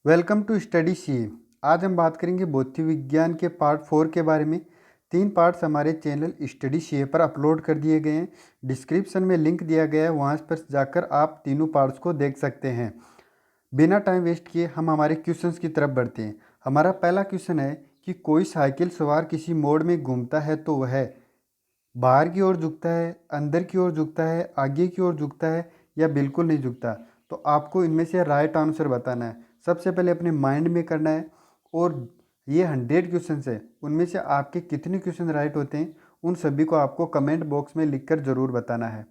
Welcome to study CA. आज हम बात करेंगे भौतिक विज्ञान के पार्ट 4 के बारे में। 3 पार्ट्स हमारे चैनल स्टडी सीए पर अपलोड कर दिए गए हैं। डिस्क्रिप्शन में लिंक दिया गया है, वहाँ पर जाकर आप तीनों पार्ट्स को देख सकते हैं। बिना टाइम वेस्ट किए हम हमारे क्वेश्चंस की तरफ बढ़ते हैं। हमारा पहला क्वेश्चन है कि कोई साइकिल सवार किसी मोड़ में घूमता है तो वह बाहर की ओर झुकता है, अंदर की ओर झुकता है, आगे की ओर झुकता है या बिल्कुल नहीं झुकता। तो आपको इनमें से राइट आंसर बताना है। सबसे पहले अपने माइंड में करना है और ये 100 क्वेश्चन है, उनमें से आपके कितने क्वेश्चन राइट होते हैं उन सभी को आपको कमेंट बॉक्स में लिखकर ज़रूर बताना है।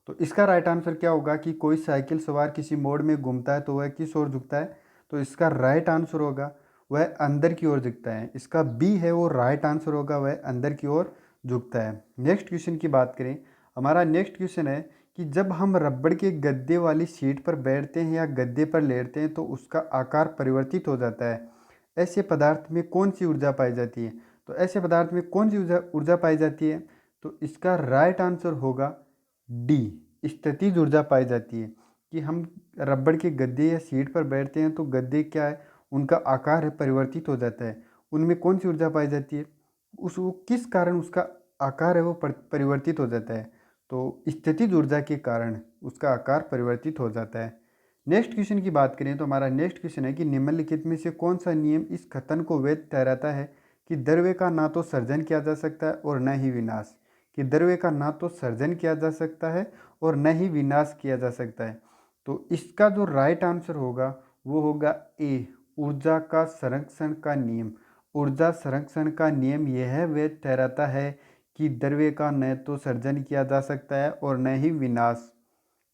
तो इसका राइट आंसर क्या होगा कि कोई साइकिल सवार किसी मोड़ में घूमता है तो वह किस ओर झुकता है। तो इसका राइट आंसर होगा वह अंदर की ओर झुकता है। इसका बी है वो राइट आंसर होगा, वह अंदर की ओर झुकता है। नेक्स्ट क्वेश्चन की बात करें, हमारा नेक्स्ट क्वेश्चन है कि जब हम रबड़ के गद्दे वाली सीट पर बैठते हैं या गद्दे पर लेटते हैं तो उसका आकार परिवर्तित हो जाता है। ऐसे पदार्थ में कौन सी ऊर्जा पाई जाती है। तो ऐसे पदार्थ में कौन सी ऊर्जा पाई जाती है। तो इसका राइट आंसर होगा डी, स्थितिज ऊर्जा पाई जाती है। कि हम रबड़ के गद्दे या सीट पर बैठते हैं तो गद्दे क्या है, उनका आकार है परिवर्तित हो जाता है। उनमें कौन सी ऊर्जा पाई जाती है, उस वो किस कारण उसका आकार है वो परिवर्तित हो जाता है। तो स्थितिज ऊर्जा के कारण उसका आकार परिवर्तित हो जाता है। नेक्स्ट क्वेश्चन की बात करें तो हमारा नेक्स्ट क्वेश्चन है कि निम्नलिखित में से कौन सा नियम इस कथन को वैध ठहराता है कि द्रव्य का ना तो सर्जन किया जा सकता है और न ही विनाश। कि द्रव्य का ना तो सर्जन किया जा सकता है और न ही विनाश किया जा सकता है। तो इसका जो राइट आंसर होगा वो होगा ए, ऊर्जा का संरक्षण का नियम। ऊर्जा संरक्षण का नियम यह वैध ठहराता है कि द्रव्य का न तो सर्जन किया जा सकता है और न ही विनाश।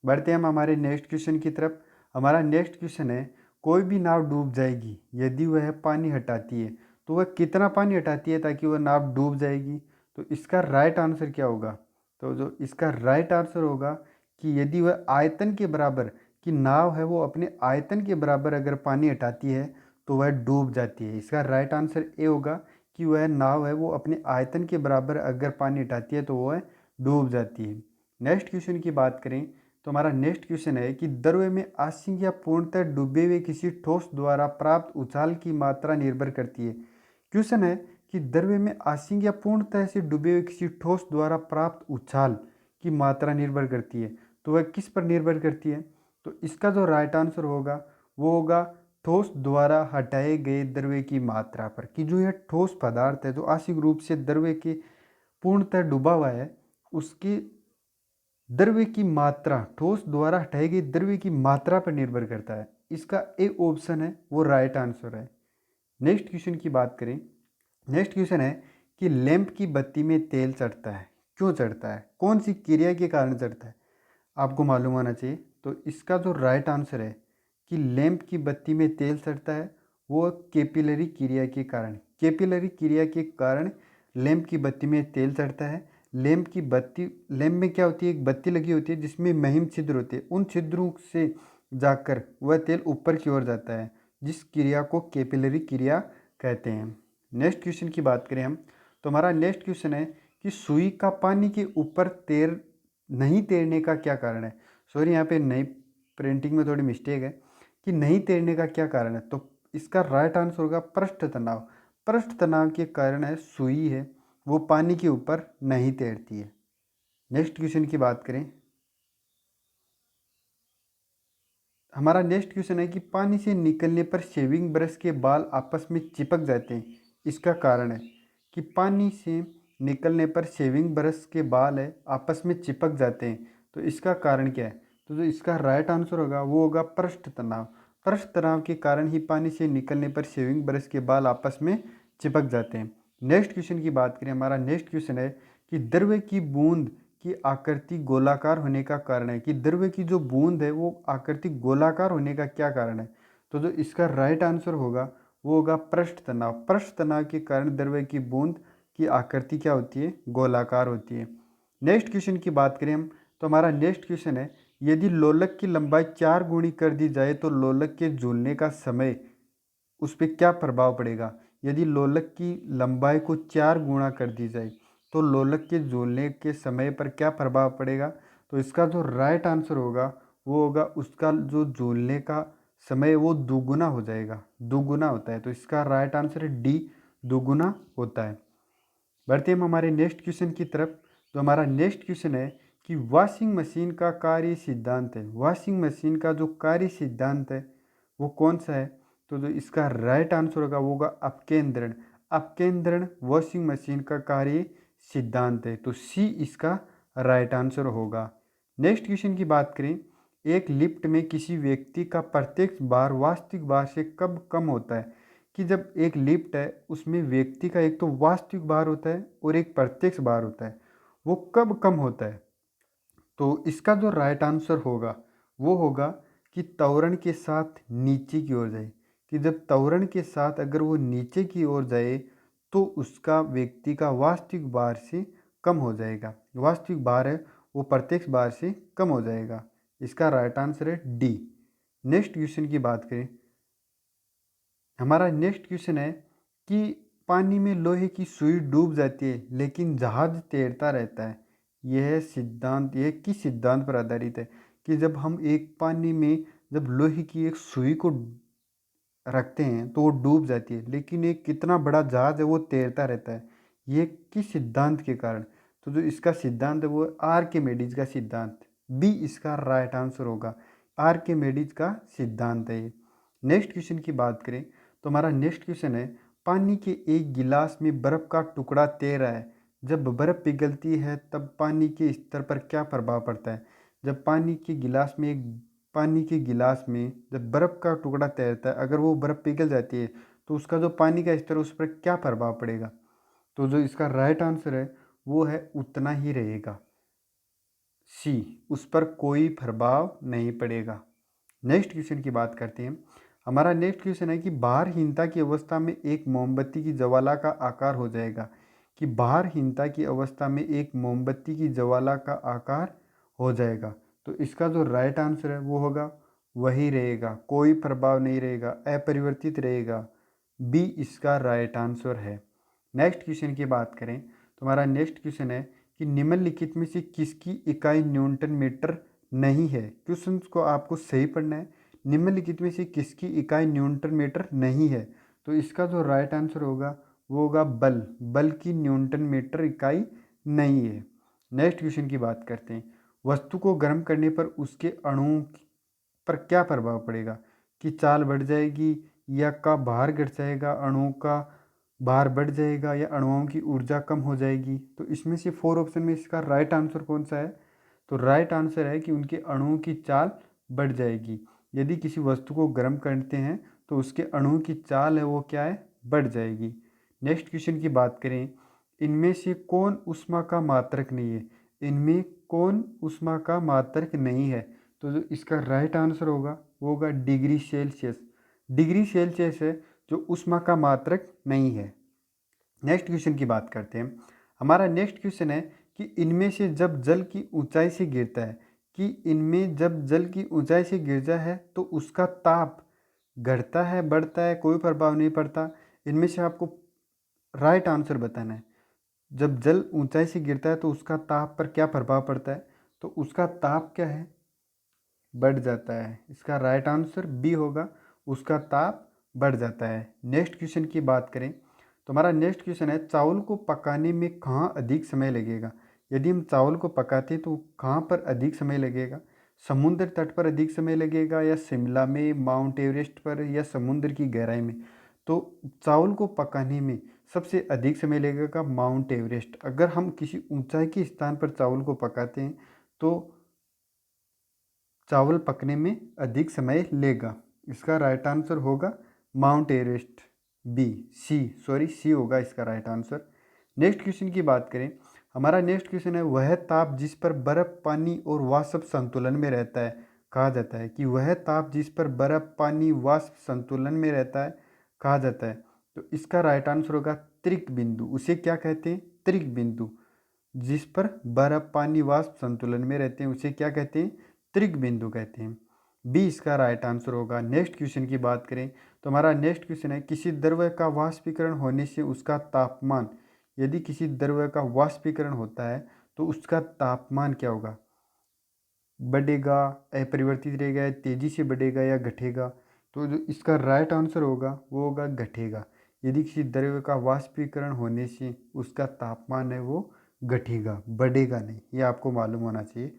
बढ़ते हैं हम हमारे नेक्स्ट क्वेश्चन की तरफ। हमारा नेक्स्ट क्वेश्चन है कोई भी नाव डूब जाएगी यदि वह पानी हटाती है। तो वह कितना पानी हटाती है ताकि वह नाव डूब जाएगी। तो इसका राइट आंसर क्या होगा। तो जो इसका राइट आंसर होगा कि यदि वह आयतन के बराबर की नाव है वो अपने आयतन के बराबर अगर पानी हटाती है तो वह डूब जाती है। इसका राइट आंसर ए होगा कि वह नाव है वो अपने आयतन के बराबर अगर पानी हटाती है तो वह डूब जाती है। नेक्स्ट क्वेश्चन की बात करें तो हमारा नेक्स्ट क्वेश्चन है कि द्रव्य में आंशिक या पूर्णतः डूबे हुए किसी ठोस द्वारा प्राप्त उछाल की मात्रा निर्भर करती है। क्वेश्चन है कि द्रव्य में आंशिक या पूर्णतः से डूबे हुए किसी ठोस द्वारा प्राप्त उछाल की मात्रा निर्भर करती है। तो वह किस पर निर्भर करती है। तो इसका जो राइट आंसर होगा वो होगा ठोस द्वारा हटाए गए द्रव्य की मात्रा पर। कि जो यह ठोस पदार्थ है जो आंशिक रूप से द्रव्य के पूर्णतः डूबा हुआ है उसकी द्रव्य की मात्रा, ठोस द्वारा हटाई गई द्रव्य की मात्रा पर निर्भर करता है। इसका ए ऑप्शन है वो राइट आंसर है। नेक्स्ट क्वेश्चन की बात करें, नेक्स्ट क्वेश्चन है कि लैंप की बत्ती में तेल चढ़ता है, क्यों चढ़ता है, कौन सी क्रिया के कारण चढ़ता है। आपको मालूम होना चाहिए। तो इसका जो राइट आंसर है कि लैंप की बत्ती में तेल चढ़ता है वो कैपिलरी क्रिया के कारण। कैपिलरी क्रिया के कारण लैंप की बत्ती में तेल चढ़ता है। लैंप की बत्ती, लैंप में क्या होती है, एक बत्ती लगी होती है जिसमें महिम छिद्र होते हैं, उन छिद्रों से जाकर वह तेल ऊपर की ओर जाता है, जिस क्रिया को कैपिलरी क्रिया कहते हैं। नेक्स्ट क्वेश्चन की बात करें हम तो हमारा नेक्स्ट क्वेश्चन है कि सुई का पानी के ऊपर नहीं तैरने का क्या कारण है। सॉरी, यहाँ पे नई प्रिंटिंग में थोड़ी मिस्टेक है कि नहीं तैरने का क्या कारण है। तो इसका राइट आंसर होगा पृष्ठ तनाव। पृष्ठ तनाव के कारण है सुई है वो पानी के ऊपर नहीं तैरती है। नेक्स्ट क्वेश्चन की बात करें, हमारा नेक्स्ट क्वेश्चन है कि पानी से निकलने पर शेविंग ब्रश के बाल आपस में चिपक जाते हैं। इसका कारण है कि पानी से निकलने पर शेविंग ब्रश के बाल है आपस में चिपक जाते हैं। तो इसका कारण क्या है। तो जो इसका राइट आंसर होगा वो होगा पृष्ठ तनाव। पृष्ठ तनाव के कारण ही पानी से निकलने पर शेविंग ब्रश के बाल आपस में चिपक जाते हैं। नेक्स्ट क्वेश्चन की बात करें, हमारा नेक्स्ट क्वेश्चन है कि द्रव्य की बूंद की आकृति गोलाकार होने का कारण है। कि द्रव्य की जो बूंद है वो आकृति गोलाकार होने का क्या कारण है। तो जो इसका राइट आंसर होगा वो होगा पृष्ठ तनाव। पृष्ठ तनाव के कारण द्रव्य की बूंद की आकृति क्या होती है, गोलाकार होती है। नेक्स्ट क्वेश्चन की बात करें हम तो हमारा नेक्स्ट क्वेश्चन है यदि लोलक की लंबाई 4 गुनी कर दी जाए तो लोलक के झूलने का समय उस पर क्या प्रभाव पड़ेगा। यदि लोलक की लंबाई को 4 गुना कर दी जाए तो लोलक के झूलने के समय पर क्या प्रभाव पड़ेगा। तो इसका जो राइट आंसर होगा वो होगा उसका जो झूलने का समय वो दुगुना हो जाएगा, दुगुना होता है। तो इसका राइट आंसर है डी, दुगुना होता है। बढ़ते हम हमारे नेक्स्ट क्वेश्चन की तरफ। तो हमारा नेक्स्ट क्वेश्चन है कि वॉशिंग मशीन का कार्य सिद्धांत है, वॉशिंग मशीन का जो कार्य सिद्धांत है वो कौन सा है? तो जो इसका राइट आंसर होगा वो होगा अपकेंद्रण। अपकेंद्रण वॉशिंग मशीन का कार्य सिद्धांत है, तो सी इसका राइट आंसर होगा। नेक्स्ट क्वेश्चन की बात करें, एक लिफ्ट में किसी व्यक्ति का प्रत्यक्ष भार वास्तविक भार से कब कम होता है? कि जब एक लिफ्ट है उसमें व्यक्ति का एक तो वास्तविक भार होता है और एक प्रत्यक्ष भार होता है, वो कब कम होता है? तो इसका जो राइट आंसर होगा वो होगा कि त्वरण के साथ नीचे की ओर जाए। कि जब त्वरण के साथ अगर वो नीचे की ओर जाए तो उसका व्यक्ति का वास्तविक भार से कम हो जाएगा। वास्तविक भार है वो प्रत्यक्ष भार से कम हो जाएगा। इसका राइट आंसर है डी। नेक्स्ट क्वेश्चन की बात करें, हमारा नेक्स्ट क्वेश्चन है कि पानी में लोहे की सुई डूब जाती है लेकिन जहाज तैरता रहता है। यह किस सिद्धांत पर आधारित है? कि जब हम एक पानी में जब लोहे की एक सुई को रखते हैं तो वो डूब जाती है, लेकिन एक कितना बड़ा जहाज है वो तैरता रहता है। ये किस सिद्धांत के कारण? तो जो इसका सिद्धांत है वो आर्किमिडीज का सिद्धांत। बी इसका राइट आंसर होगा, आर्किमिडीज का सिद्धांत है ये। नेक्स्ट क्वेश्चन की बात करें तो हमारा नेक्स्ट क्वेश्चन है, पानी के एक गिलास में बर्फ का टुकड़ा तैर रहा है, जब बर्फ पिघलती है तब पानी के स्तर पर क्या प्रभाव पड़ता है? जब पानी के गिलास में जब बर्फ़ का टुकड़ा तैरता है, अगर वो बर्फ़ पिघल जाती है तो उसका जो पानी का स्तर है उस पर क्या प्रभाव पड़ेगा? तो जो इसका राइट आंसर है वो है उतना ही रहेगा, सी, उस पर कोई प्रभाव नहीं पड़ेगा। नेक्स्ट क्वेश्चन की बात करते हैं। हमारा नेक्स्ट क्वेश्चन है कि भारहीनता की अवस्था में एक मोमबत्ती की ज्वाला का आकार हो जाएगा। कि भारहीनता की अवस्था में एक मोमबत्ती की ज्वाला का आकार हो जाएगा। तो इसका जो राइट आंसर है वो होगा वही रहेगा, कोई प्रभाव नहीं रहेगा, अपरिवर्तित रहेगा। बी इसका राइट आंसर है। नेक्स्ट क्वेश्चन की बात करें तो हमारा नेक्स्ट क्वेश्चन है कि निम्नलिखित में से किसकी इकाई न्यूटन मीटर नहीं है? क्वेश्चन को आपको सही पढ़ना है। निम्नलिखित में से किसकी इकाई न्यूटन मीटर नहीं है? तो इसका जो राइट आंसर होगा वो होगा बल। बल की न्यूटन मीटर इकाई नहीं है। नेक्स्ट क्वेश्चन की बात करते हैं, वस्तु को गर्म करने पर उसके अणुओं पर क्या प्रभाव पड़ेगा? कि चाल बढ़ जाएगी या का भार घट जाएगा, अणुओं का भार बढ़ जाएगा या अणुओं की ऊर्जा कम हो जाएगी? तो इसमें से 4 ऑप्शन में इसका राइट आंसर कौन सा है? तो राइट आंसर है कि उनके अणुओं की चाल बढ़ जाएगी। यदि किसी वस्तु को गर्म करते हैं तो उसके अणुओं की चाल है वो क्या है? बढ़ जाएगी। नेक्स्ट क्वेश्चन की बात करें, इनमें से कौन ऊष्मा का मात्रक नहीं है? इनमें कौन ऊष्मा का मात्रक नहीं है? तो जो इसका राइट आंसर होगा वो होगा डिग्री सेल्सियस। डिग्री सेल्सियस है जो ऊष्मा का मात्रक नहीं है। नेक्स्ट क्वेश्चन की बात करते हैं। हमारा नेक्स्ट क्वेश्चन है कि इनमें से जब जल की ऊंचाई से गिरता है, कि इनमें जब जल की ऊंचाई से गिरता है तो उसका ताप घटता है बढ़ता है, कोई प्रभाव नहीं पड़ता? इनमें से आपको राइट आंसर बताना है। जब जल ऊंचाई से गिरता है तो उसका ताप पर क्या प्रभाव पड़ता है? तो उसका ताप क्या है? बढ़ जाता है। इसका राइट आंसर बी होगा, उसका ताप बढ़ जाता है। नेक्स्ट क्वेश्चन की बात करें तो हमारा नेक्स्ट क्वेश्चन है, चावल को पकाने में कहाँ अधिक समय लगेगा? यदि हम चावल को पकाते हैं तो कहाँ पर अधिक समय लगेगा? समुद्र तट पर अधिक समय लगेगा या शिमला में, माउंट एवरेस्ट पर, या समुद्र की गहराई में? तो चावल को पकाने में सबसे अधिक समय लगेगा माउंट एवरेस्ट। अगर हम किसी ऊंचाई के स्थान पर चावल को पकाते हैं तो चावल पकने में अधिक समय लेगा। इसका राइट आंसर होगा माउंट एवरेस्ट, सी होगा इसका राइट आंसर। नेक्स्ट क्वेश्चन की बात करें, हमारा नेक्स्ट क्वेश्चन है, वह ताप जिस पर बर्फ पानी और वाष्प संतुलन में रहता है कहा जाता है? कि वह ताप जिस पर बर्फ पानी वाष्प संतुलन में रहता है कहा जाता है? तो इसका राइट आंसर होगा त्रिक बिंदु। उसे क्या कहते हैं? त्रिक बिंदु। जिस पर बर्फ पानी वाष्प संतुलन में रहते हैं उसे क्या कहते हैं? त्रिक बिंदु कहते हैं। बी इसका राइट आंसर होगा। नेक्स्ट क्वेश्चन की बात करें तो हमारा नेक्स्ट क्वेश्चन है, किसी द्रव्य का वाष्पीकरण होने से उसका तापमान, यदि किसी द्रव्य का वाष्पीकरण होता है तो उसका तापमान क्या होगा? बढ़ेगा, अपरिवर्तित रहेगा, तेजी से बढ़ेगा या घटेगा? तो जो इसका राइट आंसर होगा वो होगा घटेगा। यदि किसी द्रव्य का वाष्पीकरण होने से उसका तापमान है वो घटेगा, बढ़ेगा नहीं, ये आपको मालूम होना चाहिए।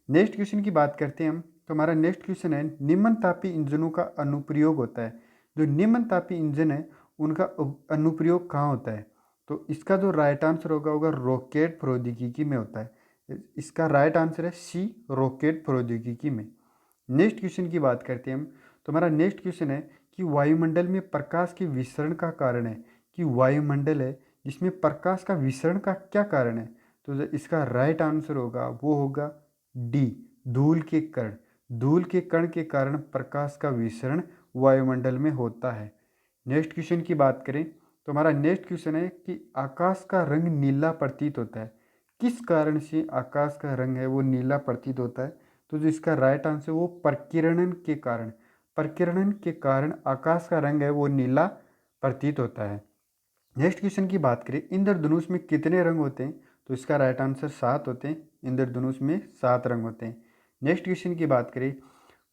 नेक्स्ट क्वेश्चन की बात करते हैं हम। तो हमारा नेक्स्ट क्वेश्चन है, निम्न तापी इंजनों का अनुप्रयोग होता है। जो निम्न तापी इंजन है उनका अनुप्रयोग कहाँ होता है? तो इसका जो राइट आंसर होगा रॉकेट प्रौद्योगिकी में होता है। इसका राइट आंसर है सी, रॉकेट प्रौद्योगिकी में। नेक्स्ट क्वेश्चन की बात करते हैं हम। तो हमारा नेक्स्ट क्वेश्चन है कि वायुमंडल में प्रकाश के विसरण का कारण है, कि वायुमंडल है जिसमें प्रकाश का विसरण का क्या कारण है? तो जो इसका राइट आंसर होगा वो होगा डी, धूल के कण। धूल के कण के कारण प्रकाश का विसरण वायुमंडल में होता है। नेक्स्ट क्वेश्चन की बात करें तो हमारा नेक्स्ट क्वेश्चन है कि आकाश का रंग नीला प्रतीत होता है। किस कारण से आकाश का रंग है वो नीला प्रतीत होता है? तो जो इसका राइट आंसर वो प्रकीर्णन के कारण, प्रकीर्णन के कारण आकाश का रंग है वो नीला प्रतीत होता है। नेक्स्ट क्वेश्चन की बात करें, इंद्रधनुष में कितने रंग होते हैं? तो इसका राइट आंसर 7 होते हैं। इंद्रधनुष में 7 रंग होते हैं। नेक्स्ट क्वेश्चन की बात करें,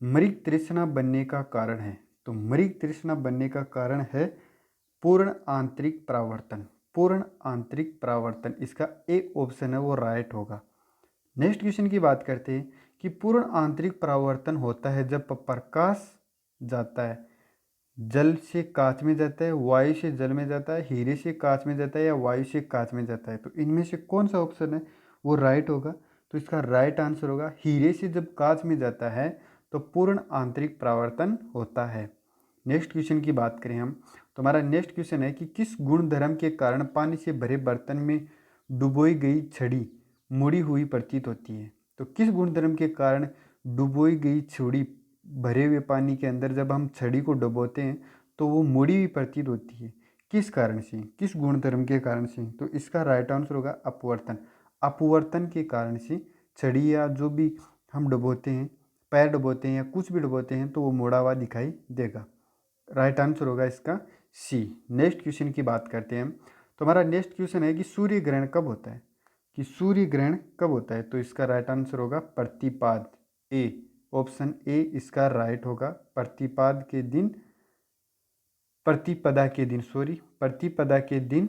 मृग तृष्णा बनने का कारण है। तो मृग तृष्णा बनने का कारण है पूर्ण आंतरिक परावर्तन। पूर्ण आंतरिक परावर्तन, इसका एक ऑप्शन है वो राइट होगा। नेक्स्ट क्वेश्चन की बात करते हैं कि पूर्ण आंतरिक परावर्तन होता है जब प्रकाश जाता है, जल से कांच में जाता है, वायु से जल में जाता है, हीरे से कांच में जाता है या वायु से कांच में जाता है। तो इनमें से कौन सा ऑप्शन है वो राइट होगा? तो इसका राइट आंसर होगा हीरे से जब कांच में जाता है तो पूर्ण आंतरिक परावर्तन होता है। नेक्स्ट क्वेश्चन की बात करें हम तो हमारा नेक्स्ट क्वेश्चन है कि किस गुण धर्म के कारण पानी से भरे बर्तन में डुबोई गई छड़ी मुड़ी हुई प्रतीत होती है? तो किस गुण धर्म के कारण डुबोई गई छड़ी भरे हुए पानी के अंदर जब हम छड़ी को डुबोते हैं तो वो मुड़ी हुई प्रतीत होती है? किस कारण से, किस गुण धर्म के कारण से? तो इसका राइट आंसर होगा अपवर्तन। अपवर्तन के कारण से छड़ी या जो भी हम डुबोते हैं, पैर डुबोते हैं या कुछ भी डुबोते हैं तो वो मुड़ा हुआ दिखाई देगा। राइट आंसर होगा इसका सी। नेक्स्ट क्वेश्चन की बात करते हैं हम। तो हमारा नेक्स्ट क्वेश्चन है कि सूर्य ग्रहण कब होता है? कि सूर्य ग्रहण कब होता है? तो इसका राइट आंसर होगा प्रतिपाद, ए, ऑप्शन ए इसका राइट होगा। प्रतिपाद के दिन, प्रतिपदा के दिन, सॉरी, प्रतिपदा के दिन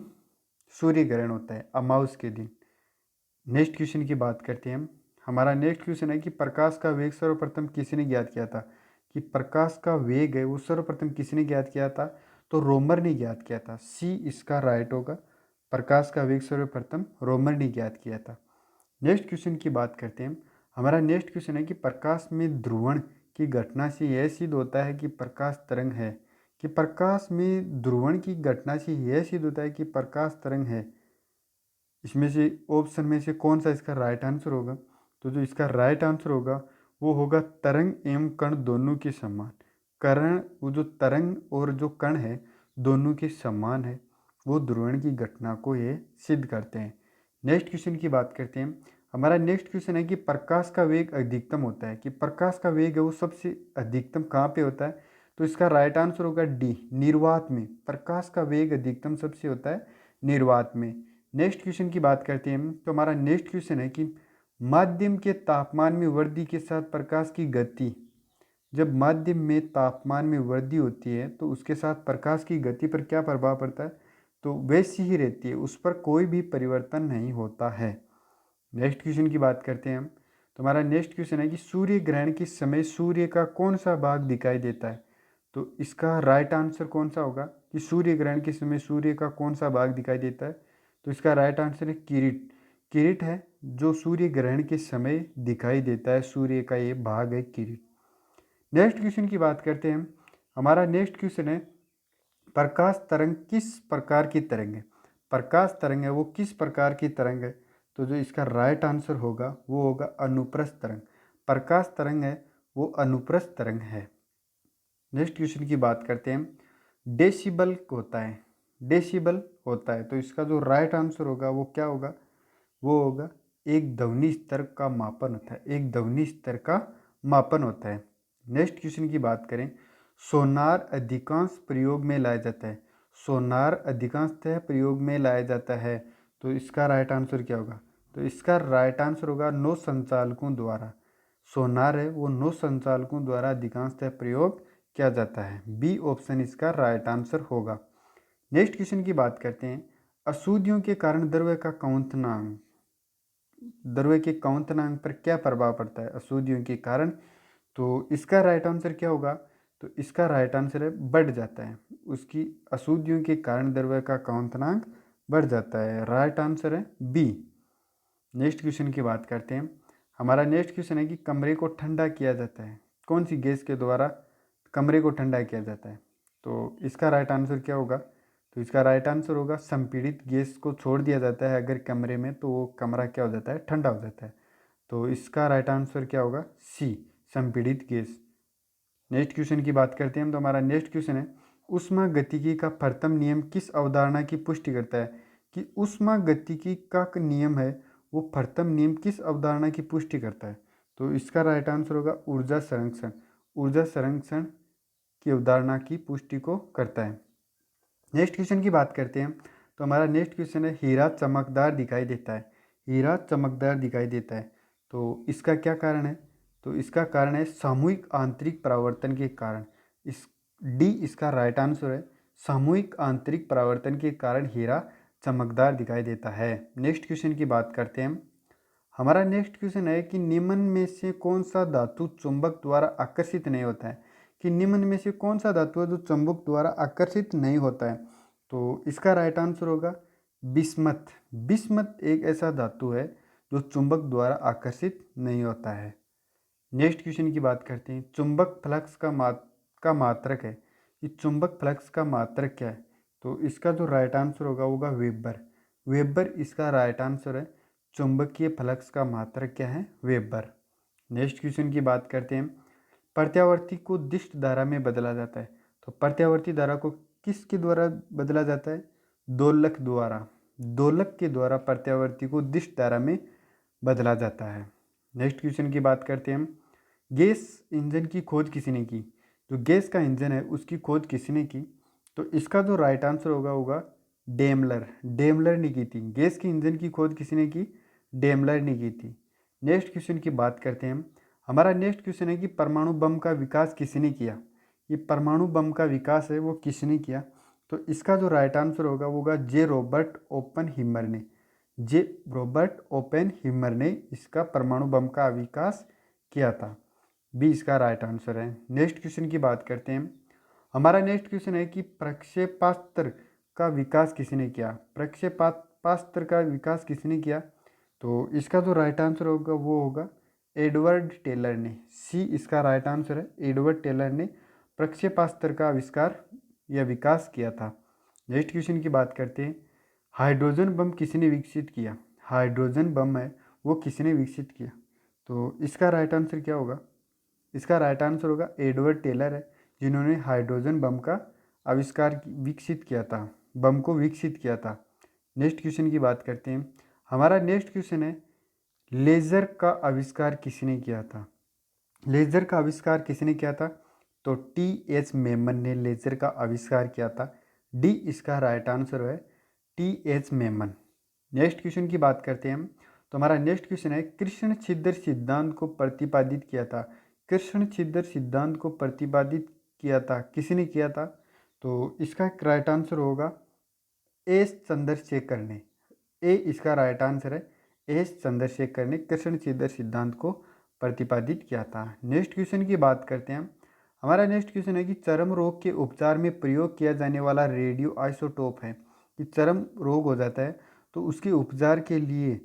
सूर्य ग्रहण होता है, अमावस के दिन। नेक्स्ट क्वेश्चन की बात करते हैं हम। हमारा नेक्स्ट क्वेश्चन है कि प्रकाश का वेग सर्वप्रथम किसने ज्ञात किया था? कि प्रकाश का वेग है वो सर्वप्रथम किसने ज्ञात किया था? तो रोमर ने ज्ञात किया था। सी इसका राइट होगा। प्रकाश का वेग सर्वप्रथम रोमर ने ज्ञात किया था। नेक्स्ट क्वेश्चन की बात करते हैं हम। हमारा नेक्स्ट क्वेश्चन है कि प्रकाश में ध्रुवण की घटना से यह सिद्ध होता है कि प्रकाश तरंग है। कि प्रकाश में ध्रुवण की घटना से यह सिद्ध होता है कि प्रकाश तरंग है। इसमें से ऑप्शन में से कौन सा इसका राइट आंसर होगा? तो जो इसका राइट आंसर होगा वो होगा तरंग एवं कण दोनों के समान। कण, वो जो तरंग और जो कण है दोनों के समान है, वो ध्रुवण की घटना को ये सिद्ध करते हैं। नेक्स्ट क्वेश्चन की बात करते हैं। हमारा नेक्स्ट क्वेश्चन है कि प्रकाश का वेग अधिकतम होता है। कि प्रकाश का वेग है वो सबसे अधिकतम कहाँ पे होता है? तो इसका राइट आंसर होगा डी, निर्वात में। प्रकाश का वेग अधिकतम सबसे होता है निर्वात में। नेक्स्ट क्वेश्चन की बात करते हैं हम। तो हमारा नेक्स्ट क्वेश्चन है कि माध्यम के तापमान में वृद्धि के साथ प्रकाश की गति, जब माध्यम में तापमान में वृद्धि होती है तो उसके साथ प्रकाश की गति पर क्या प्रभाव पड़ता है? तो वैसी ही रहती है, उस पर कोई भी परिवर्तन नहीं होता है। नेक्स्ट क्वेश्चन की बात करते हैं हम। तो हमारा नेक्स्ट क्वेश्चन है कि सूर्य ग्रहण के समय सूर्य का कौन सा भाग दिखाई देता है? तो इसका राइट आंसर कौन सा होगा कि सूर्य ग्रहण के समय सूर्य का कौन सा भाग दिखाई देता है? तो इसका राइट आंसर है किरीट। किरीट है जो सूर्य ग्रहण के समय दिखाई देता है, सूर्य का ये भाग है किरीट। नेक्स्ट क्वेश्चन की बात करते हैं हम। हमारा नेक्स्ट क्वेश्चन है प्रकाश तरंग किस प्रकार की तरंग है? प्रकाश तरंग है वो किस प्रकार की तरंग है? तो जो इसका राइट आंसर होगा वो होगा अनुप्रस्थ तरंग। प्रकाश तरंग है वो अनुप्रस्थ तरंग है। नेक्स्ट क्वेश्चन की बात करते हैं हम। डेसिबल होता है, डेसिबल होता है तो इसका जो राइट आंसर होगा वो क्या होगा? वो होगा एक ध्वनि स्तर का मापन होता है। एक ध्वनि स्तर का मापन होता है। नेक्स्ट क्वेश्चन की बात करें, सोनार अधिकांश प्रयोग में लाया जाता है। सोनार अधिकांशतः प्रयोग में लाया जाता है तो इसका राइट आंसर क्या होगा? तो इसका राइट आंसर होगा नौ संचालकों द्वारा। सोनार है वो नौ संचालकों द्वारा अधिकांशतः प्रयोग किया जाता है। बी ऑप्शन इसका राइट आंसर होगा। नेक्स्ट क्वेश्चन की बात करते हैं। अशुद्धियों के कारण द्रव्य का क्वथनांक, द्रव्य के क्वथनांक पर क्या प्रभाव पड़ता है अशुद्धियों के कारण? तो इसका राइट आंसर क्या होगा? तो इसका राइट आंसर है बढ़ जाता है। उसकी अशुद्धियों के कारण द्रव्य का क्वथनांक बढ़ जाता है। राइट आंसर है बी। नेक्स्ट क्वेश्चन की बात करते हैं। हमारा नेक्स्ट क्वेश्चन है कि कमरे को ठंडा किया जाता है कौन सी गैस के द्वारा? कमरे को ठंडा किया जाता है। तो इसका राइट आंसर क्या होगा? तो इसका राइट आंसर होगा संपीड़ित गैस को छोड़ दिया जाता है अगर कमरे में, तो वो कमरा क्या हो जाता है? ठंडा हो जाता है। तो इसका राइट आंसर क्या होगा? सी, संपीड़ित गैस। नेक्स्ट क्वेश्चन की बात करते हैं हम। तो हमारा नेक्स्ट क्वेश्चन है ऊष्मागतिकी का प्रथम नियम किस अवधारणा की पुष्टि करता है? कि ऊष्मागतिकी का नियम है वो प्रथम नियम किस अवधारणा की पुष्टि करता है? तो इसका राइट आंसर होगा ऊर्जा संरक्षण। ऊर्जा संरक्षण की अवधारणा की पुष्टि को करता है। नेक्स्ट क्वेश्चन की बात करते हैं। तो हमारा नेक्स्ट क्वेश्चन है हीरा चमकदार दिखाई देता है। हीरा चमकदार दिखाई देता है, तो इसका क्या कारण है? तो इसका कारण है सामूहिक आंतरिक परावर्तन के कारण। इस डी इसका राइट आंसर है। सामूहिक आंतरिक परावर्तन के कारण हीरा चमकदार दिखाई देता है। नेक्स्ट क्वेश्चन की बात करते हैं हम। हमारा नेक्स्ट क्वेश्चन है कि निम्न में से कौन सा धातु चुंबक द्वारा आकर्षित नहीं होता है? कि निम्न में से कौन सा धातु है जो चुंबक द्वारा आकर्षित नहीं होता है? तो इसका राइट आंसर होगा बिस्मथ। बिस्मथ एक ऐसा धातु है जो चुंबक द्वारा आकर्षित नहीं होता है। नेक्स्ट क्वेश्चन की बात करते हैं। चुंबक फ्लक्स का मात्रक है कि चुंबक फ्लक्स का मात्रक क्या है? तो इसका जो राइट आंसर होगा वेबर। वेबर इसका राइट आंसर है। चुंबकीय फ्लक्स का मात्रक क्या है? वेबर। नेक्स्ट क्वेश्चन की बात करते हैं। प्रत्यावर्ती को दिष्ट धारा में बदला जाता है। तो प्रत्यावर्ती धारा को किसके द्वारा बदला जाता है? दोलक द्वारा। दोलक के द्वारा प्रत्यावर्ती को दिष्ट धारा में बदला जाता है। नेक्स्ट क्वेश्चन की बात करते हैं हम। गैस इंजन की खोज किसने की? जो गैस का इंजन है उसकी खोज किसने की? तो इसका जो राइट आंसर होगा डेमलर। डेमलर ने की थी। गैस के इंजन की खोज किसने की? डेमलर ने की थी। नेक्स्ट क्वेश्चन की बात करते हैं हम। हमारा नेक्स्ट क्वेश्चन है कि परमाणु बम का विकास किसने किया? ये परमाणु बम का विकास है वो किसने किया? तो इसका जो राइट आंसर होगा जे रॉबर्ट ओपनहीमर ने। जे रॉबर्ट ओपनहीमर ने इसका परमाणु बम का विकास किया था। बी इसका राइट आंसर है। नेक्स्ट क्वेश्चन की बात करते हैं। हमारा नेक्स्ट क्वेश्चन है कि प्रक्षेपास्त्र का विकास किसने किया? प्रक्षेपास्त्र का विकास किसने किया? तो इसका जो राइट आंसर होगा वो होगा एडवर्ड टेलर ने। सी इसका राइट आंसर है। एडवर्ड टेलर ने प्रक्षेपास्त्र का आविष्कार या विकास किया था। नेक्स्ट क्वेश्चन की बात करते हैं। हाइड्रोजन बम किसने विकसित किया? हाइड्रोजन बम है वो किसने विकसित किया? तो इसका राइट आंसर क्या होगा? इसका राइट आंसर होगा एडवर्ड टेलर है जिन्होंने हाइड्रोजन बम का आविष्कार विकसित किया था, बम को विकसित किया था। नेक्स्ट क्वेश्चन की बात करते हैं। हमारा नेक्स्ट क्वेश्चन है लेज़र का आविष्कार किसने किया था? लेज़र का आविष्कार किसने किया था? तो टी.एच. मेमन ने लेज़र का आविष्कार किया था। डी इसका राइट आंसर है टी.एच. मेमन। नेक्स्ट क्वेश्चन की बात करते हैं हम। तो हमारा नेक्स्ट क्वेश्चन है कृष्ण छिद्र सिद्धांत को प्रतिपादित किया था। कृष्ण छिद्र सिद्धांत को प्रतिपादित किया था किसने किया था? तो इसका राइट आंसर होगा एस चंद्रशेखर ने। ए इसका राइट आंसर है। एस चंद्रशेखर ने कृष्ण छिद्र सिद्धांत को प्रतिपादित किया था। नेक्स्ट क्वेश्चन की बात करते हैं हम। हमारा नेक्स्ट क्वेश्चन है कि चर्म रोग के उपचार में प्रयोग किया जाने वाला रेडियो आइसोटोप है। कि चर्म रोग हो जाता है तो उसके उपचार के लिए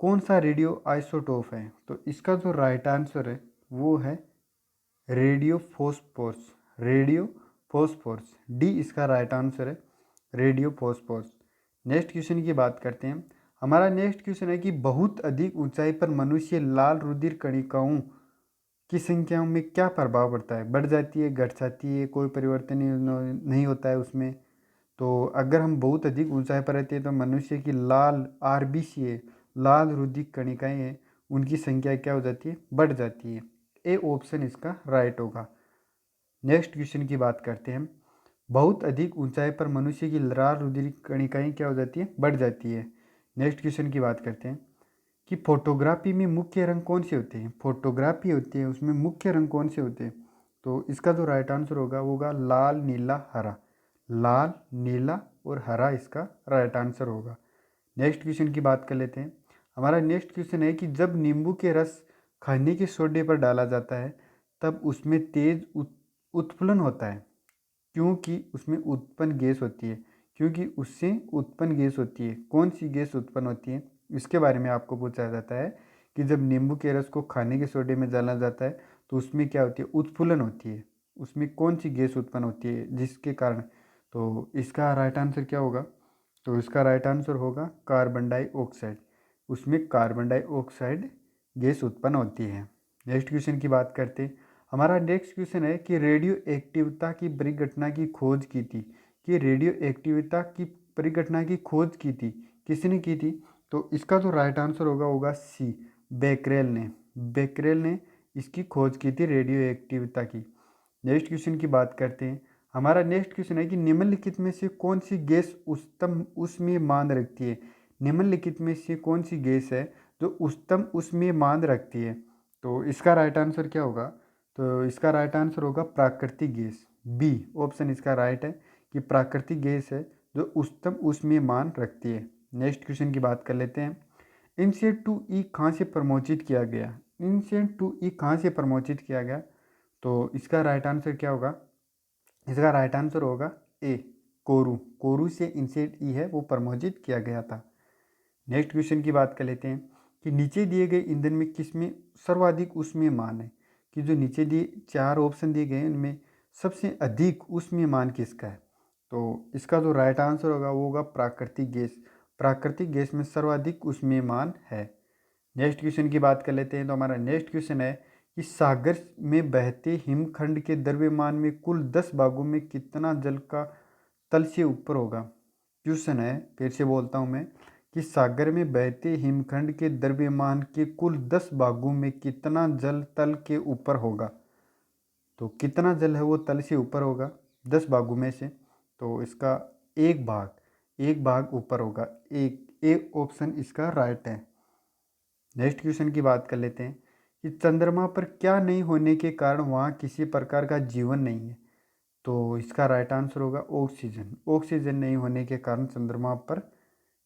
कौन सा रेडियो आइसोटोप है? तो इसका जो राइट आंसर है वो है radio phosphorus. Radio phosphorus. D इसका राइट आंसर है रेडियो फॉस्फोरस। नेक्स्ट क्वेश्चन की बात करते हैं। हमारा नेक्स्ट क्वेश्चन है कि बहुत अधिक ऊंचाई पर मनुष्य लाल रुधिर कणिकाओं की संख्या में क्या प्रभाव पड़ता है? बढ़ जाती है, घट जाती है, कोई परिवर्तन नहीं होता है उसमें? तो अगर हम बहुत अधिक ऊंचाई पर रहते हैं तो मनुष्य की लाल आरबीसी है, लाल रुधिर कणिकाएं हैं, उनकी संख्या क्या हो जाती है? बढ़ जाती है। ए ऑप्शन इसका राइट होगा। नेक्स्ट क्वेश्चन की बात करते हैं। बहुत अधिक ऊंचाई पर मनुष्य की लाल रुधिर कणिकाएं क्या हो जाती है? बढ़ जाती है। नेक्स्ट क्वेश्चन की बात करते हैं कि फोटोग्राफी में मुख्य रंग कौन से होते हैं? फोटोग्राफी होती है उसमें मुख्य रंग कौन से होते हैं? तो इसका जो राइट आंसर होगा वो होगा लाल नीला हरा। लाल नीला और हरा इसका राइट आंसर होगा। नेक्स्ट क्वेश्चन की बात कर लेते हैं। हमारा नेक्स्ट क्वेश्चन है कि जब नींबू के रस खाने के सोडे पर डाला जाता है तब उसमें तेज उत्प्लन होता है, क्योंकि उसमें उत्पन्न गैस होती है। क्योंकि उससे उत्पन्न गैस होती है, कौन सी गैस उत्पन्न होती है इसके बारे में आपको पूछा जाता है कि जब नींबू के रस को खाने के सोडे में डाला जाता है तो उसमें क्या होती है, उत्फुलन होती है। उसमें कौन सी गैस उत्पन्न होती है जिसके कारण, तो इसका राइट आंसर क्या होगा, तो इसका राइट आंसर होगा कार्बन डाइऑक्साइड। उसमें कार्बन डाइऑक्साइड गैस उत्पन्न होती है। नेक्स्ट क्वेश्चन की बात करते हैं। हमारा नेक्स्ट क्वेश्चन है कि रेडियो एक्टिविता की परिघटना की खोज की थी, कि रेडियो एक्टिविता की परिघटना की खोज की थी किसने की थी, तो इसका जो राइट आंसर होगा सी, बेकरेल ने। बेकरेल ने इसकी खोज की थी रेडियो एक्टिविता की। नेक्स्ट क्वेश्चन की बात करते हैं। हमारा नेक्स्ट क्वेश्चन है कि निम्नलिखित में से कौन सी गैस उच्चतम ऊष्मीय रखती है। निम्नलिखित में से कौन सी गैस है जो उच्चतम ऊष्मीय रखती है, तो इसका राइट आंसर क्या होगा, तो इसका राइट आंसर होगा प्राकृतिक गैस। बी ऑप्शन इसका राइट है कि प्राकृतिक गैस है जो उच्चतम ऊष्मीय मान रखती है। नेक्स्ट क्वेश्चन की बात कर लेते हैं। इनसेट टू ई कहाँ से प्रमोचित किया गया, इनसेट टू ई कहाँ से प्रमोचित किया गया, तो इसका राइट आंसर क्या होगा, इसका राइट आंसर होगा ए, कोरू। कोरू से इनसेट ई है वो प्रमोचित किया गया था। नेक्स्ट क्वेश्चन की बात कर लेते हैं कि नीचे दिए गए ईंधन में किसमें सर्वाधिक ऊष्मीय मान है, कि जो नीचे दिए 4 ऑप्शन दिए गए हैं उनमें सबसे अधिक ऊष्मीय मान किसका है, तो इसका जो राइट आंसर होगा वो होगा प्राकृतिक गैस। प्राकृतिक गैस में सर्वाधिक ऊष्मीय मान है। नेक्स्ट क्वेश्चन की बात कर लेते हैं। तो हमारा नेक्स्ट क्वेश्चन है कि सागर में बहते हिमखंड के द्रव्यमान में कुल 10 भागों में कितना जल का तल से ऊपर होगा। क्वेश्चन है, फिर से बोलता हूँ मैं, कि सागर में बहते हिमखंड के द्रव्यमान के कुल 10 भागों में कितना जल तल के ऊपर होगा। तो कितना जल है वो तल से ऊपर होगा 10 भागों में से, तो इसका एक भाग ऊपर होगा। एक ऑप्शन इसका राइट है। नेक्स्ट क्वेश्चन की बात कर लेते हैं कि चंद्रमा पर क्या नहीं होने के कारण वहाँ किसी प्रकार का जीवन नहीं है, तो इसका राइट आंसर होगा ऑक्सीजन। ऑक्सीजन नहीं होने के कारण चंद्रमा पर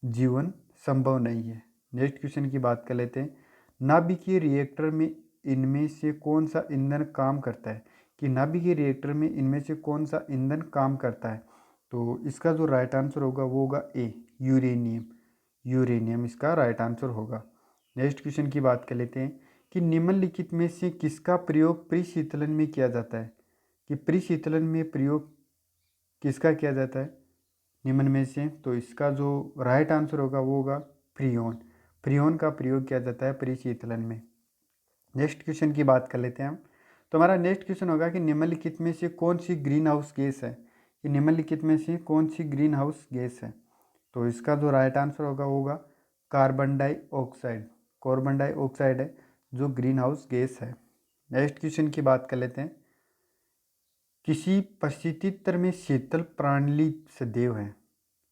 जीवन संभव नहीं है। नेक्स्ट क्वेश्चन की बात कर लेते हैं। नाभिकीय रिएक्टर में इनमें से कौन सा ईंधन काम करता है, कि नाभिकीय रिएक्टर में इनमें से कौन सा ईंधन काम करता है, तो इसका जो राइट आंसर होगा वो होगा ए, यूरेनियम। यूरेनियम इसका राइट आंसर होगा। नेक्स्ट क्वेश्चन की बात कर लेते हैं कि निम्नलिखित में से किसका प्रयोग परिशीतलन में किया जाता है, कि परिशीतलन में प्रयोग किसका किया जाता है निम्न में से, तो इसका जो राइट आंसर होगा वो होगा फ्रीऑन। फ्रीऑन का प्रयोग किया जाता है परिशीतलन में। नेक्स्ट क्वेश्चन की बात कर लेते हैं हम। तो हमारा नेक्स्ट क्वेश्चन होगा कि निम्नलिखित में से कौन सी ग्रीन हाउस गैस है, कि निम्नलिखित में से कौन सी ग्रीन हाउस गैस है, तो इसका जो राइट आंसर होगा कार्बन डाइऑक्साइड। कार्बन डाइऑक्साइड है जो ग्रीन हाउस गैस है। नेक्स्ट क्वेश्चन की बात कर लेते हैं। किसी परिस्थिति तंत्र में शीतल प्रणाली सदैव है,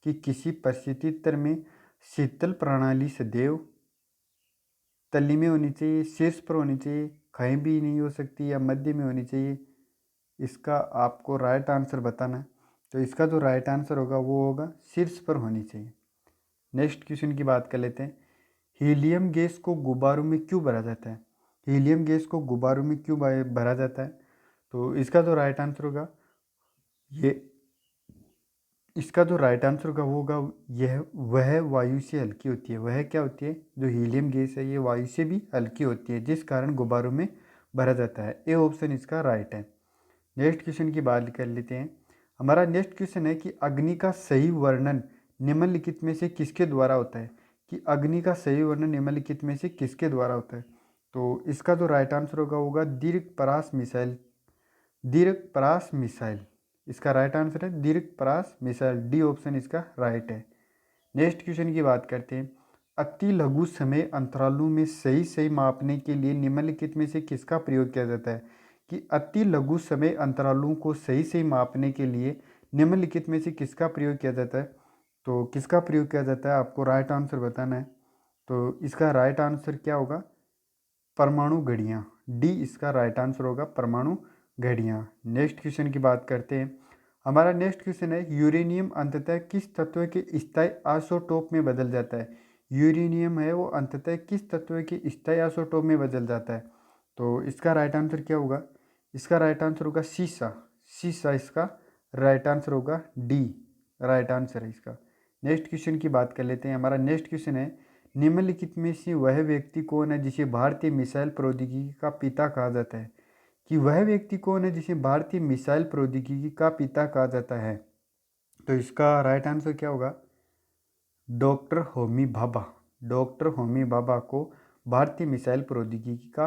कि किसी परिस्थिति तंत्र में शीतल प्रणाली सदैव तली में होनी चाहिए, शीर्ष पर होनी चाहिए, कहीं भी नहीं हो सकती, या मध्य में होनी चाहिए। इसका आपको राइट आंसर बताना है, तो इसका जो राइट आंसर होगा वो होगा शीर्ष पर होनी चाहिए। नेक्स्ट क्वेश्चन की बात कर लेते हैं। हीलियम गैस को गुब्बारों में क्यों भरा जाता है, हीलियम गैस को गुब्बारों में क्यों भरा जाता है, तो इसका जो राइट आंसर होगा ये, इसका जो राइट आंसर होगा वो होगा यह, वह वायु से हल्की होती है। वह क्या होती है, जो हीलियम गैस है ये वायु से भी हल्की होती है, जिस कारण गुब्बारों में भरा जाता है। ए ऑप्शन इसका राइट है। नेक्स्ट क्वेश्चन की बात कर लेते हैं। हमारा नेक्स्ट क्वेश्चन है कि अग्नि का सही वर्णन निम्नलिखित में से किसके द्वारा होता है, कि अग्नि का सही वर्णन निम्नलिखित में से किसके द्वारा होता है, तो इसका जो राइट आंसर होगा दीर्घ परास मिसाइल। दीर्घ परास मिसाइल इसका राइट आंसर है, दीर्घ परास मिसाइल। डी ऑप्शन इसका राइट है। नेक्स्ट क्वेश्चन की बात करते हैं। अति लघु समय अंतरालों में सही मापने के लिए निम्नलिखित में से किसका प्रयोग किया जाता है, कि अति लघु समय अंतरालों को सही मापने के लिए निम्नलिखित में से किसका प्रयोग किया जाता है, तो किसका प्रयोग किया जाता है आपको राइट आंसर बताना है। तो इसका राइट आंसर क्या होगा, परमाणु घड़ियाँ। डी इसका राइट आंसर होगा परमाणु घड़ियाँ। नेक्स्ट क्वेश्चन की बात करते हैं। हमारा नेक्स्ट क्वेश्चन है, यूरेनियम अंततः किस तत्व के स्थायी आइसोटोप में बदल जाता है? यूरेनियम है वो अंततः किस तत्व के स्थायी आइसोटोप में बदल जाता है? तो इसका राइट आंसर क्या होगा? इसका राइट आंसर होगा सीसा। सीसा इसका राइट आंसर होगा, डी राइट आंसर है इसका। नेक्स्ट क्वेश्चन की बात कर लेते हैं। हमारा नेक्स्ट क्वेश्चन है, निम्नलिखित में से वह व्यक्ति कौन है जिसे भारतीय मिसाइल प्रौद्योगिकी का पिता कहा जाता है? कि वह व्यक्ति कौन है जिसे भारतीय मिसाइल प्रौद्योगिकी का पिता कहा जाता है? तो इसका राइट आंसर क्या होगा? डॉक्टर होमी भाभा। डॉक्टर होमी भाभा को भारतीय मिसाइल प्रौद्योगिकी का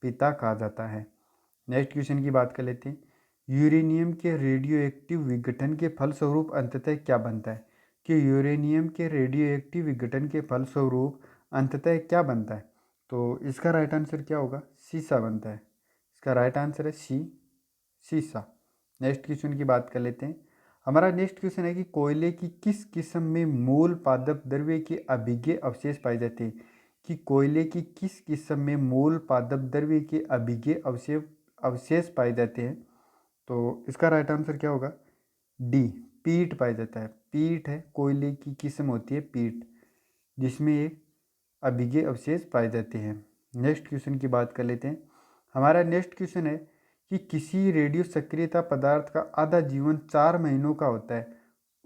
पिता कहा जाता है। नेक्स्ट क्वेश्चन की बात कर लेते हैं। यूरेनियम के रेडियो एक्टिव विघटन के फलस्वरूप अंततः क्या बनता है? कि यूरेनियम के रेडियो एक्टिव विघटन के फलस्वरूप अंततः क्या बनता है? तो इसका राइट आंसर क्या होगा? सीसा बनता है। इसका राइट आंसर है सी, सीसा। नेक्स्ट क्वेश्चन की बात कर लेते हैं। हमारा नेक्स्ट क्वेश्चन है कि कोयले की किस किस्म में मूल पादप द्रव्य के अभिज्ञ अवशेष पाए जाते हैं? कि कोयले की किस किस्म में मूल पादप द्रव्य के अभिज्ञ अवशेष पाए जाते हैं? तो इसका राइट आंसर क्या होगा? डी, पीट पाया जाता है। पीट है, कोयले की किस्म होती है पीट, जिसमें एक अभिज्ञ अवशेष पाए जाते हैं। नेक्स्ट क्वेश्चन की बात कर लेते हैं। हमारा नेक्स्ट क्वेश्चन है कि किसी रेडियो सक्रियता पदार्थ का आधा जीवन 4 महीनों का होता है,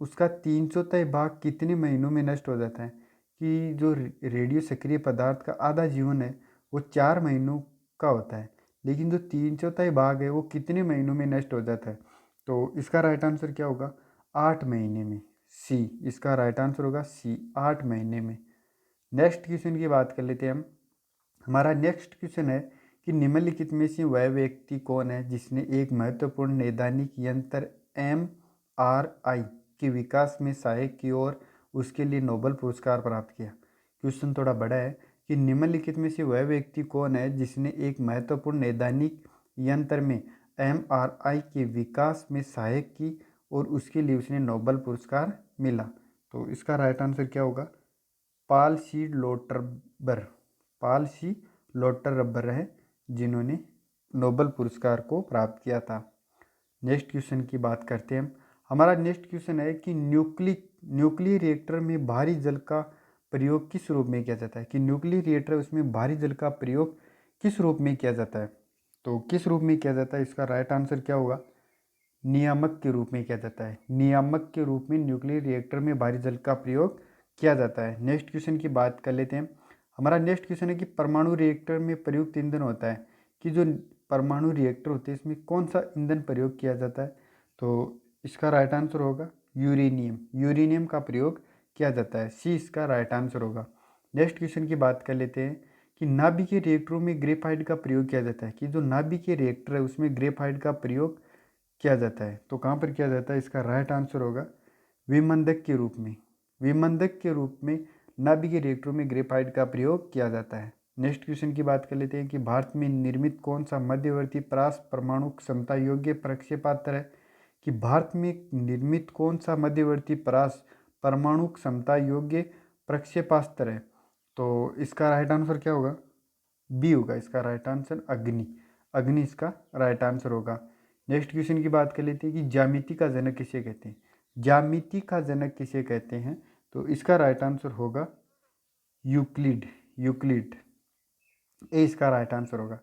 उसका 300वां भाग कितने महीनों में नष्ट हो जाता है? कि जो रेडियो सक्रिय पदार्थ का आधा जीवन है वो 4 महीनों का होता है, लेकिन जो 300वां भाग है वो कितने महीनों में नष्ट हो जाता है? तो इसका राइट आंसर क्या होगा? 8 महीने में। सी, इसका राइट आंसर होगा सी, 8 महीने में। नेक्स्ट क्वेश्चन की बात कर लेते हैं हम। हमारा नेक्स्ट क्वेश्चन है कि निम्नलिखित में से वह व्यक्ति कौन है जिसने एक महत्वपूर्ण नैदानिक यंत्र MRI के विकास में सहायक की और उसके लिए नोबेल पुरस्कार प्राप्त किया? क्वेश्चन थोड़ा बड़ा है कि निम्नलिखित में से वह व्यक्ति कौन है जिसने एक महत्वपूर्ण नैदानिक यंत्र में MRI के विकास में सहायक की और उसके लिए उसने नोबेल पुरस्कार मिला? तो इसका राइट आंसर क्या होगा? पाल सी लोटरबर। पाल सी लोटरबर है जिन्होंने नोबेल पुरस्कार को प्राप्त किया था। नेक्स्ट क्वेश्चन की बात करते हैं हम। हमारा नेक्स्ट क्वेश्चन है कि न्यूक्लियर रिएक्टर में भारी जल का प्रयोग किस रूप में किया जाता है? कि न्यूक्लियर रिएक्टर उसमें भारी जल का प्रयोग किस रूप में किया जाता है? तो किस रूप में किया जाता है? इसका राइट आंसर क्या होगा? नियामक के रूप में किया जाता है। नियामक के रूप में न्यूक्लियर रिएक्टर में भारी जल का प्रयोग किया जाता है। नेक्स्ट क्वेश्चन की बात कर लेते हैं। हमारा नेक्स्ट क्वेश्चन है कि परमाणु रिएक्टर में प्रयुक्त ईंधन होता है, कि जो परमाणु रिएक्टर होते हैं इसमें कौन सा ईंधन प्रयोग किया जाता है? तो इसका राइट आंसर होगा यूरेनियम। यूरेनियम का प्रयोग किया जाता है। सी इसका राइट आंसर होगा। नेक्स्ट क्वेश्चन की बात कर लेते हैं कि नाभिकीय रिएक्टरों में ग्रेफाइट का प्रयोग किया जाता है, कि जो नाभिकीय रिएक्टर है उसमें ग्रेफाइट का प्रयोग किया जाता है। तो कहाँ पर किया जाता है? इसका राइट आंसर होगा विमंदक के रूप में। विमंदक के रूप में नाभिकीय रिएक्टरों में ग्रेफाइट का प्रयोग किया जाता है। नेक्स्ट क्वेश्चन की बात कर लेते हैं कि भारत में निर्मित कौन सा मध्यवर्ती परास परमाणु क्षमता योग्य प्रक्षेपास्त्र है? कि भारत में निर्मित कौन सा मध्यवर्ती परास परमाणु क्षमता योग्य प्रक्षेपास्त्र है? तो इसका राइट आंसर क्या होगा? बी होगा। इसका राइट आंसर अग्नि। अग्नि इसका राइट आंसर होगा। नेक्स्ट क्वेश्चन की बात कर लेते हैं कि ज्यामिति का जनक किसे कहते हैं? ज्यामिति का जनक किसे कहते हैं? तो इसका राइट आंसर होगा यूक्लिड। यूक्लिड, ए इसका राइट आंसर होगा।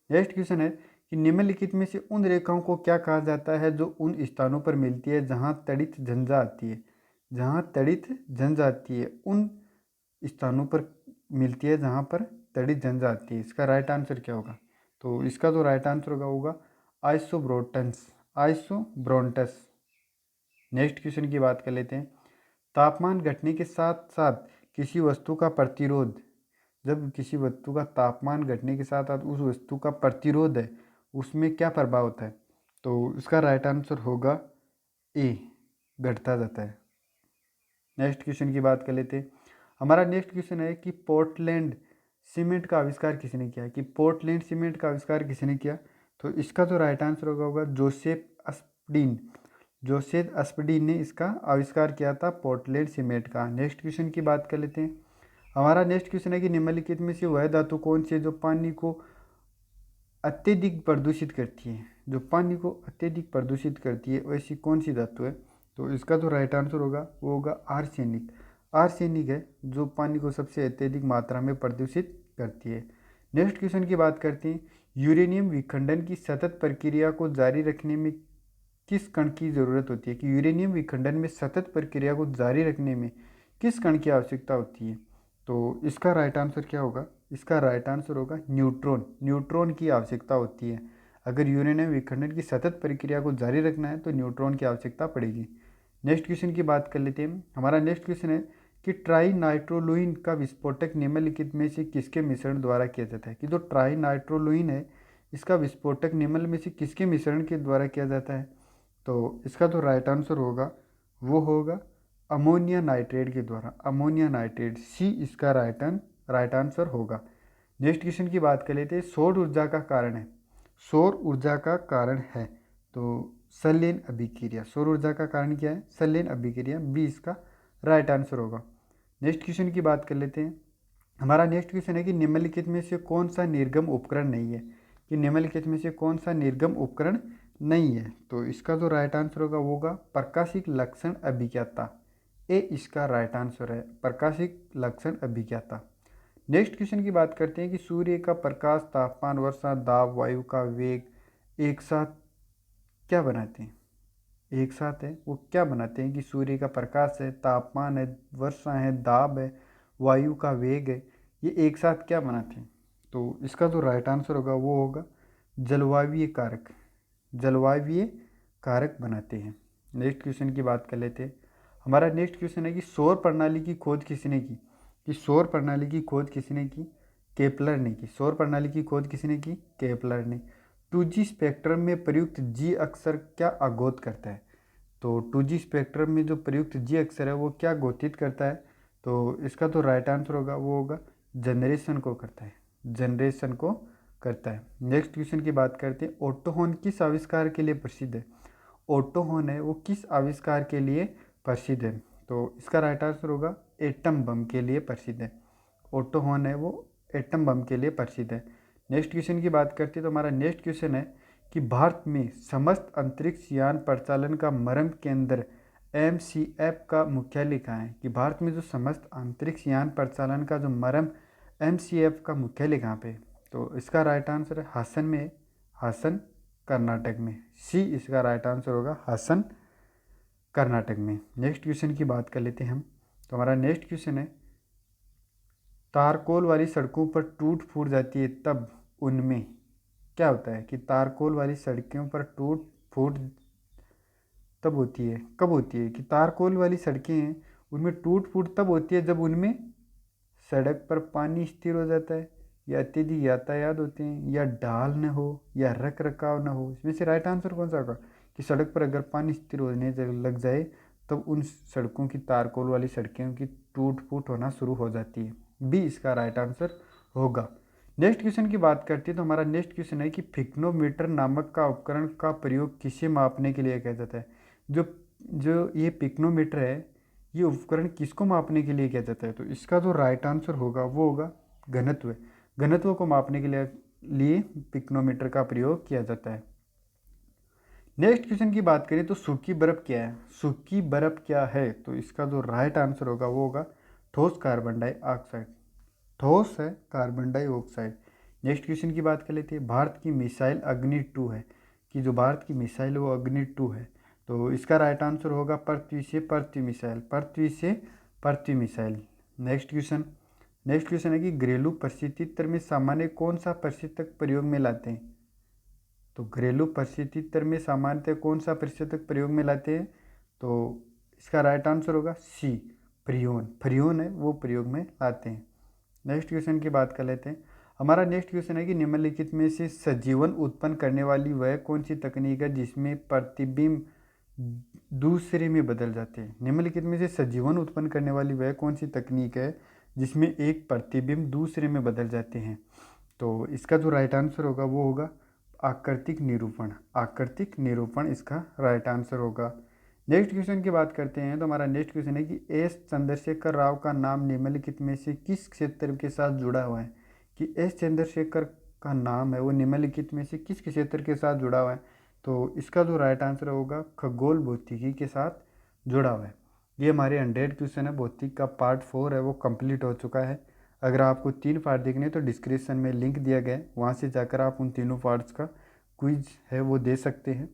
नेक्स्ट क्वेश्चन है कि निम्नलिखित में से उन रेखाओं को क्या कहा जाता है जो उन स्थानों पर मिलती है जहां तड़ित झंझा आती है? जहां तड़ित झंझा आती है उन स्थानों पर मिलती है जहां पर तड़ित झंझा आती है। इसका राइट आंसर क्या होगा? तो इसका जो राइट आंसर होगा आइसोब्रोटन्स। आइसोब्रोंटस। नेक्स्ट क्वेश्चन की बात कर लेते हैं। तापमान घटने के साथ साथ किसी वस्तु का प्रतिरोध, जब किसी वस्तु का तापमान घटने के साथ साथ उस वस्तु का प्रतिरोध है उसमें क्या प्रभाव होता है? तो इसका राइट आंसर होगा ए, घटता जाता है। नेक्स्ट क्वेश्चन की बात कर लेते हैं। हमारा नेक्स्ट क्वेश्चन है कि पोर्टलैंड सीमेंट का आविष्कार किसने किया? कि पोर्टलैंड सीमेंट का आविष्कार किसने किया? तो इसका जो राइट आंसर होगा जोसेफ अस्पडीन। जोसेफ अस्पडीन ने इसका आविष्कार किया था पोर्टलैंड सीमेंट का। नेक्स्ट क्वेश्चन की बात कर लेते हैं। हमारा नेक्स्ट क्वेश्चन है कि निम्नलिखित में से वह धातु कौन सी है जो पानी को अत्यधिक प्रदूषित करती है? जो पानी को अत्यधिक प्रदूषित करती है वैसी कौन सी धातु है? तो इसका जो राइट आंसर होगा वो होगा आर्सेनिक। आर्सेनिक है जो पानी को सबसे अत्यधिक मात्रा में प्रदूषित करती है। नेक्स्ट क्वेश्चन की बात करते हैं, यूरेनियम विखंडन की सतत प्रक्रिया को जारी रखने में किस कण की ज़रूरत होती है? कि यूरेनियम विखंडन में सतत प्रक्रिया को जारी रखने में किस कण की आवश्यकता होती है? तो इसका राइट आंसर क्या होगा? इसका राइट आंसर होगा न्यूट्रॉन। न्यूट्रॉन की आवश्यकता होती है। अगर यूरेनियम विखंडन की सतत प्रक्रिया को जारी रखना है तो न्यूट्रॉन की आवश्यकता पड़ेगी। नेक्स्ट क्वेश्चन की बात कर लेते हैं। हमारा नेक्स्ट क्वेश्चन है कि ट्राई नाइट्रोलुइन का विस्फोटक निम्नलिखित में से किसके मिश्रण द्वारा किया जाता है? कि जो ट्राई नाइट्रोलुइन है इसका विस्फोटक निम्न में से किसके मिश्रण के द्वारा किया जाता है? तो इसका जो राइट आंसर होगा वो होगा अमोनिया नाइट्रेट के द्वारा। अमोनिया नाइट्रेट, सी इसका राइट आंसर होगा। नेक्स्ट क्वेश्चन की बात कर लेते हैं, सौर ऊर्जा का कारण है। सौर ऊर्जा का कारण है तो संलयन अभिक्रिया। सौर ऊर्जा का कारण क्या है? संलयन अभिक्रिया, बी इसका राइट आंसर होगा। नेक्स्ट क्वेश्चन की बात कर लेते हैं। हमारा नेक्स्ट क्वेश्चन है कि निम्नलिखित में से कौन सा निर्गम उपकरण नहीं है? कि निम्नलिखित में से कौन सा निर्गम उपकरण नहीं है? तो इसका जो राइट आंसर होगा वो होगा प्रकाशिक लक्षण अभिज्ञाता। ए इसका राइट आंसर है, प्रकाशिक लक्षण अभिज्ञाता। नेक्स्ट क्वेश्चन की बात करते हैं कि सूर्य का प्रकाश, तापमान, वर्षा, दाब, वायु का वेग एक साथ क्या बनाते हैं? एक साथ है वो क्या बनाते हैं? कि सूर्य का प्रकाश है, तापमान है, वर्षा है, दाब है, वायु का वेग है, ये एक साथ क्या बनाते हैं? तो इसका जो राइट आंसर होगा वो होगा जलवायवीय कारक। जलवायवीय कारक बनाते हैं। नेक्स्ट क्वेश्चन की बात कर लेते हैं। हमारा नेक्स्ट क्वेश्चन है कि सौर प्रणाली की खोज किसने की? कि सौर प्रणाली की खोज किसने की? केपलर ने की। सौर प्रणाली की खोज किसने की? केपलर ने। 2G स्पेक्ट्रम में प्रयुक्त जी अक्षर क्या अघोत करता है? तो 2G स्पेक्ट्रम में जो प्रयुक्त जी अक्षर है वो क्या घोषित करता है? तो इसका तो राइट आंसर होगा वो होगा जनरेशन को करता है। जनरेशन को करता है। नेक्स्ट क्वेश्चन की बात करते हैं, ऑटो हॉर्न किस आविष्कार के लिए प्रसिद्ध है? ऑटो हॉर्न है वो किस आविष्कार के लिए प्रसिद्ध है? तो इसका राइट आंसर होगा एटम बम के लिए प्रसिद्ध है। ऑटो हॉर्न है वो एटम बम के लिए प्रसिद्ध है। नेक्स्ट क्वेश्चन की बात करते हैं तो हमारा नेक्स्ट क्वेश्चन है कि भारत में समस्त अंतरिक्ष यान प्रचालन का मर्म केंद्र MCF का मुख्यालय कहाँ है? कि भारत में जो समस्त अंतरिक्ष यान प्रचालन का जो मर्म MCF का मुख्यालय कहाँ पे? तो इसका राइट आंसर है हासन में, हासन कर्नाटक में। सी इसका राइट आंसर होगा हासन कर्नाटक में। नेक्स्ट क्वेश्चन की बात कर लेते हैं हम। तो हमारा नेक्स्ट क्वेश्चन है, तारकोल वाली सड़कों पर टूट फूट जाती है तब उनमें क्या होता है? कि तारकोल वाली सड़कों पर टूट फूट तब होती है, कब होती है? कि तारकोल वाली सड़कें हैं उनमें टूट फूट तब होती है जब उनमें सड़क पर पानी स्थिर हो जाता है, या अत्यधिक यातायात होते हैं, या ढाल न हो, या रख रखाव न हो। इसमें से राइट आंसर कौन सा होगा? कि सड़क पर अगर पानी स्थिर होने लग जाए तब उन सड़कों की, तारकोल वाली सड़कों की टूट फूट होना शुरू हो जाती है। बी इसका राइट आंसर होगा। नेक्स्ट क्वेश्चन की बात करते हैं तो हमारा नेक्स्ट क्वेश्चन है कि पिक्नोमीटर नामक का उपकरण का प्रयोग किसे मापने के लिए किया जाता है? जो जो ये पिक्नोमीटर है ये उपकरण किसको मापने के लिए किया जाता है? तो इसका जो राइट आंसर होगा वो होगा घनत्व। घनत्व को मापने के लिए पिक्नोमीटर का प्रयोग किया जाता है। नेक्स्ट क्वेश्चन की बात करें तो सूखी बर्फ क्या है? सूखी बर्फ क्या है? तो इसका जो राइट आंसर होगा वो होगा ठोस कार्बन डाइऑक्साइड। ठोस है कार्बन डाइऑक्साइड। नेक्स्ट क्वेश्चन की बात कर लेते हैं, भारत की मिसाइल अग्नि 2 है। कि जो भारत की मिसाइल है वो अग्नि 2 है। तो इसका राइट आंसर होगा पृथ्वी से पृथ्वी मिसाइल। पृथ्वी से पृथ्वी मिसाइल। नेक्स्ट क्वेश्चन है कि घरेलू परिस्थिति में सामान्य कौन सा परिस्थितक प्रयोग में लाते हैं? तो घरेलू परिस्थिति में सामान्यतः कौन सा परिस्थितक प्रयोग में लाते हैं? तो इसका राइट आंसर होगा सी फ्रियोन। फ्रियोन है वो प्रयोग में लाते हैं। नेक्स्ट क्वेश्चन की बात कर लेते हैं। हमारा नेक्स्ट क्वेश्चन है कि निम्नलिखित में से सजीवन उत्पन्न करने वाली वह कौन सी तकनीक है जिसमें प्रतिबिंब दूसरे में बदल जाते हैं? निम्नलिखित में से सजीवन उत्पन्न करने वाली वह कौन सी तकनीक है जिसमें एक प्रतिबिंब दूसरे में बदल जाते हैं? तो इसका जो राइट आंसर होगा वो होगा आकृतिक निरूपण। आकृतिक निरूपण इसका राइट आंसर होगा। नेक्स्ट क्वेश्चन की बात करते हैं तो हमारा नेक्स्ट क्वेश्चन है कि एस चंद्रशेखर राव का नाम निम्नलिखित में से किस क्षेत्र के साथ जुड़ा हुआ है? कि एस चंद्रशेखर का नाम है वो निम्नलिखित में से किस क्षेत्र के साथ जुड़ा हुआ है? तो इसका जो राइट आंसर होगा खगोल भौतिकी के साथ जुड़ा हुआ है। ये हमारे 100 क्वेश्चन है, भौतिक का पार्ट 4 है वो कंप्लीट हो चुका है। अगर आपको 3 पार्ट देखने हैं तो डिस्क्रिप्शन में लिंक दिया गया है, वहाँ से जाकर आप उन तीनों पार्ट्स का क्विज है वो दे सकते हैं।